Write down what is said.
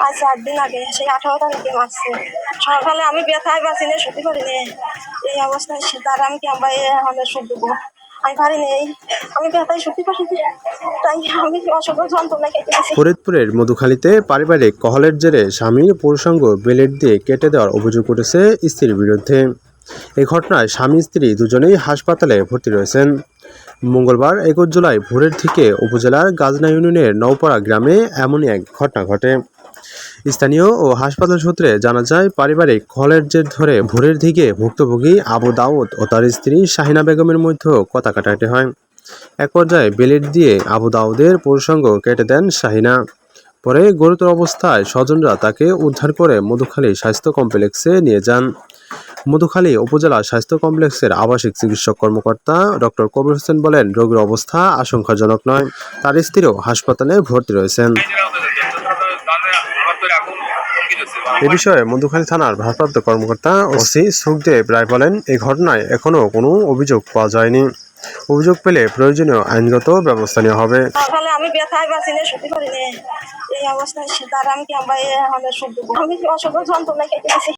আজ 4 দিন আগে সেই 18 তারিখে মারছে। সকালে আমি ব্যথায় বাঁচি না, শুতে পারি না। এই অবস্থায় তার আমি কিংবা আমাদের সুখ দেবো আমি পারি না। আমি ব্যথায় শুতে পারি না, তাই আমি অসংখ্য যন্ত্রণা কেটেছি। ফরিদপুরের মধুখালীতে পারিবারিক কলহের জেরে স্বামীর পুরুষাঙ্গ ব্লেড দিয়ে কেটে দেওয়ার অভিযোগ উঠেছে স্ত্রীর বিরুদ্ধে। এই ঘটনায় স্বামী স্ত্রী দুজনেই হাসপাতালে ভর্তি রয়েছেন। মঙ্গলবার 21 জুলাই ভোরের দিকে উপজেলার গাজনা ইউনিয়নের নওপাড়া গ্রামে এমনই এক ঘটনা ঘটে। স্থানীয় ও হাসপাতাল সূত্রে জানা যায়, পারিবারিক কলহের জের ধরে ভোরের দিকে ভুক্তভোগী আবু দাউদ ও তার স্ত্রী শাহিনা বেগমের মধ্যে কথা কাটাকাটি হয়। এক পর্যায়ে ব্লেড দিয়ে আবু দাউদের পুরুষাঙ্গ কেটে দেন শাহিনা। পরে গুরুতর অবস্থায় স্বজনরা তাকে উদ্ধার করে মধুখালী স্বাস্থ্য কমপ্লেক্সে নিয়ে যান। মধুখালী উপজেলা স্বাস্থ্য কমপ্লেক্সের আবাসিক চিকিৎসক কর্মকর্তা ডক্টর কবির হোসেন বলেন, রোগীর অবস্থা আশঙ্কাজনক নয়। তার স্ত্রীও হাসপাতালে ভর্তি রয়েছেন। এ বিষয়ে মধুখালী থানার ভারপ্রাপ্ত কর্মকর্তা ওসি সুখদেব রায় বলেন, এই ঘটনায় এখনো কোনো অভিযোগ পাওয়া যায়নি। অভিযোগ পেলে প্রয়োজনীয় আইনগত ব্যবস্থা নেওয়া হবে। সকালে আমি ব্যথায় বাঁচি না, শুতে পারি না। এই অবস্থায় তার আমি কিংবা আমাদের সুখ দেবো আমি অসংখ্য যন্ত্রণা কেটেছি।